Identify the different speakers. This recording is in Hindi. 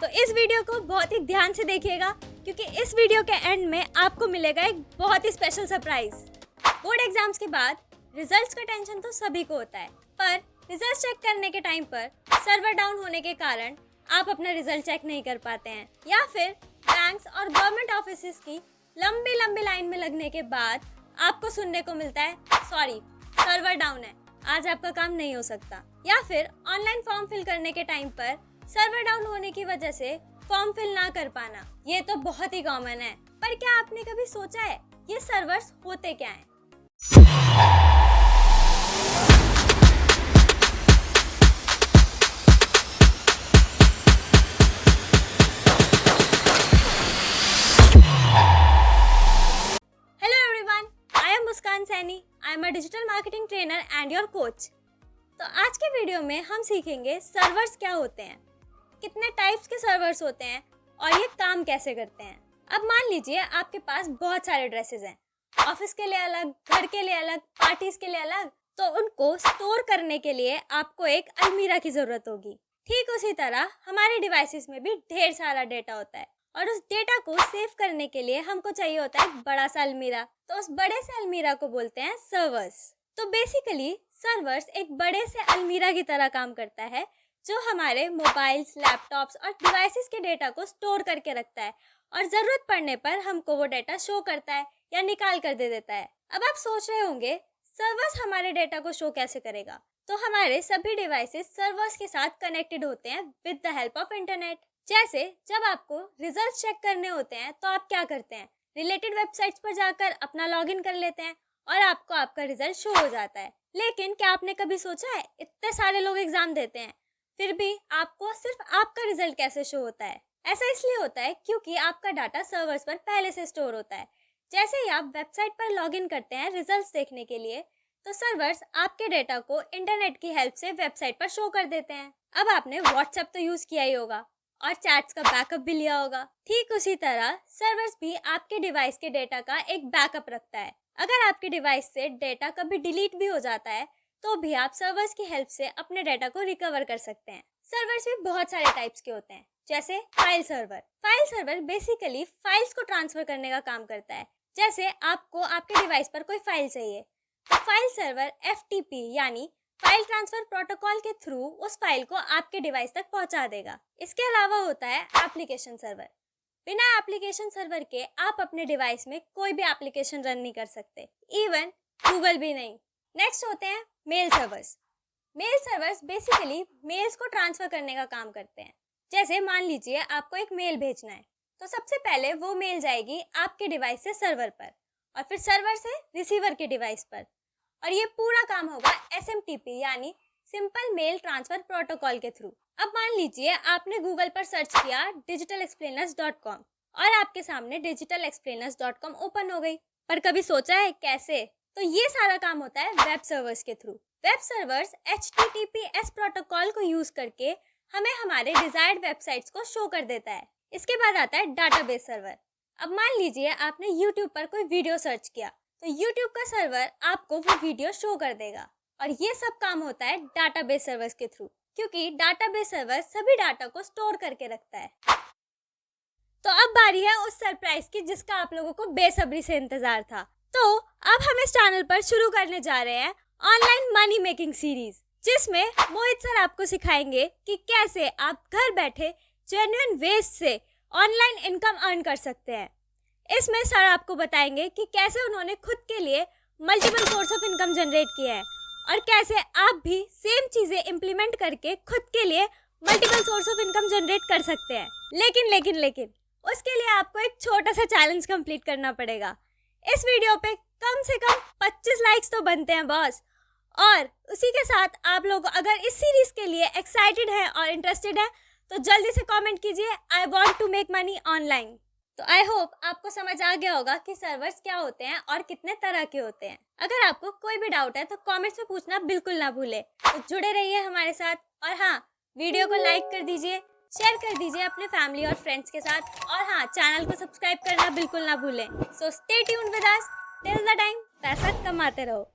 Speaker 1: तो इस वीडियो को बहुत ही ध्यान से देखिएगा क्योंकि इस वीडियो के एंड में आपको मिलेगा एक बहुत ही स्पेशल सरप्राइज। बोर्ड एग्जाम्स के बाद रिजल्ट्स का टेंशन तो सभी को होता है, पर रिजल्ट चेक करने के टाइम पर सर्वर डाउन होने के कारण आप अपना रिजल्ट चेक नहीं कर पाते हैं, या फिर बैंक्स और गवर्नमेंट ऑफिसेज की लंबी लंबी लाइन में लगने के बाद आपको सुनने को मिलता है सॉरी सर्वर डाउन है, आज आपका काम नहीं हो सकता। या फिर ऑनलाइन फॉर्म फिल करने के टाइम पर सर्वर डाउन होने की वजह से फॉर्म फिल ना कर पाना, ये तो बहुत ही कॉमन है। पर क्या आपने कभी सोचा है ये सर्वर्स होते क्या हैं? Hello everyone, I am Muskan Saini. I am a digital marketing trainer and your coach. तो आज के वीडियो में हम सीखेंगे सर्वर्स क्या होते हैं, कितने टाइप्स के सर्वर्स होते हैं और ये काम कैसे करते हैं। अब मान लीजिए आपके पास बहुत सारे ड्रेसेस हैं, ऑफिस के लिए अलग, घर के लिए अलग, पार्टीज के लिए अलग, तो उनको स्टोर करने के लिए आपको एक अलमीरा की जरूरत होगी। ठीक उसी तरह हमारे डिवाइसेस में भी ढेर सारा डेटा होता है और उस डेटा को सेव करने के लिए हमको चाहिए होता है एक बड़ा सा अलमीरा। तो उस बड़े से अलमीरा को बोलते हैं सर्वर्स। तो बेसिकली सर्वर्स एक बड़े से अलमीरा की तरह काम करता है जो हमारे मोबाइल्स, लैपटॉप्स और डिवाइसेस के डेटा को स्टोर करके रखता है और ज़रूरत पड़ने पर हमको वो डेटा शो करता है या निकाल कर दे देता है। अब आप सोच रहे होंगे सर्वर्स हमारे डेटा को शो कैसे करेगा? तो हमारे सभी डिवाइसेस सर्वर्स के साथ कनेक्टेड होते हैं with the help of internet. जैसे जब आपको रिजल्ट चेक करने होते हैं तो आप क्या करते हैं, रिलेटेड वेबसाइट्स पर जाकर अपना लॉगिन कर लेते हैं और आपको आपका रिजल्ट शो हो जाता है। लेकिन क्या आपने कभी सोचा है इतने सारे लोग एग्जाम देते हैं फिर भी आपको सिर्फ आपका रिजल्ट कैसे शो होता है? ऐसा इसलिए होता है क्योंकि आपका डाटा सर्वर्स पर पहले से स्टोर होता है। जैसे ही आप वेबसाइट पर लॉगिन करते हैं रिजल्ट्स देखने के लिए, तो सर्वर्स आपके डेटा को इंटरनेट की हेल्प से वेबसाइट पर शो कर देते हैं। अब आपने व्हाट्सएप तो यूज किया ही होगा और चैट्स का बैकअप भी लिया होगा। ठीक उसी तरह सर्वर्स भी आपके डिवाइस के डेटा का एक बैकअप रखता है। अगर आपके डिवाइस से डेटा कभी डिलीट भी हो जाता है तो भी आप सर्वर्स की हेल्प से अपने डेटा को रिकवर कर सकते हैं। सर्वर्स भी बहुत सारे टाइप्स के होते हैं, जैसे file server. File server basically files को ट्रांसफर करने का काम करता है। जैसे आपको आपके डिवाइस पर कोई फाइल चाहिए तो फाइल सर्वर FTP यानी फाइल ट्रांसफर प्रोटोकॉल के थ्रू उस फाइल को आपके डिवाइस तक पहुंचा देगा। इसके अलावा होता है एप्लीकेशन सर्वर। बिना एप्लीकेशन सर्वर के आप अपने डिवाइस में कोई भी एप्लीकेशन रन नहीं कर सकते, इवन गूगल भी नहीं। नेक्स्ट होते हैं mail servers. Mail servers basically mails को ट्रांसफर करने का काम करते हैं। जैसे मान लीजिए आपको एक मेल भेजना है तो सबसे पहले वो मेल जाएगी आपके डिवाइस से सर्वर पर और फिर सर्वर से रिसीवर के डिवाइस पर, और ये पूरा काम होगा SMTP यानी सिंपल मेल ट्रांसफर प्रोटोकॉल के थ्रू। अब मान लीजिए आपने गूगल पर सर्च किया digitalexplainers.com और आपके सामने digitalexplainers.com ओपन हो गई, पर कभी सोचा है कैसे? तो ये सारा काम होता है वेब सर्वर्स के through. Web servers HTTPS protocol को यूज करके हमें हमारे डिजायर्ड वेबसाइट्स को शो कर देता है। इसके बाद आता है डाटाबेस सर्वर। अब मान लीजिए आपने YouTube पर कोई वीडियो सर्च किया तो YouTube का सर्वर आपको वो वीडियो शो कर देगा, और ये सब काम होता है डाटाबेस सर्वर्स के थ्रू, क्योंकि डाटाबेस सर्वर सभी डाटा को स्टोर करके रखता है। तो अब बारी है उस सरप्राइज की जिसका आप लोगों को बेसब्री से इंतजार था। तो अब हम इस चैनल पर शुरू करने जा रहे हैं ऑनलाइन मनी मेकिंग सीरीज, जिसमें मोहित सर आपको सिखाएंगे कि कैसे आप घर बैठे जेन्युइन वेज से ऑनलाइन इनकम अर्न कर सकते हैं। इसमें सर आपको बताएंगे कि कैसे उन्होंने खुद के लिए multiple source of income generate किए हैं और कैसे आप भी सेम चीजें इम्प्लीमेंट करके खुद के लिए multiple source of income generate कर सकते हैं। लेकिन उसके लिए आपको एक छोटा सा चैलेंज कंप्लीट करना पड़ेगा। इस वीडियो पे कम से कम 25 लाइक्स तो बनते हैं बॉस। और उसी के साथ आप लोग अगर इस सीरीज के लिए एक्साइटेड हैं और इंटरेस्टेड हैं तो जल्दी से कमेंट कीजिए I want to make money online. तो आई होप आपको समझ आ गया होगा कि सर्वर्स क्या होते हैं और कितने तरह के होते हैं। अगर आपको कोई भी डाउट है तो कमेंट्स में पूछना बिल्कुल ना भूले। तो जुड़े रहिए हमारे साथ, और हाँ, वीडियो को लाइक कर दीजिए, शेयर कर दीजिए अपने फैमिली और फ्रेंड्स के साथ, और हाँ, चैनल को सब्सक्राइब करना बिल्कुल ना भूलें। So stay tuned with us till the time पैसा कमाते रहो।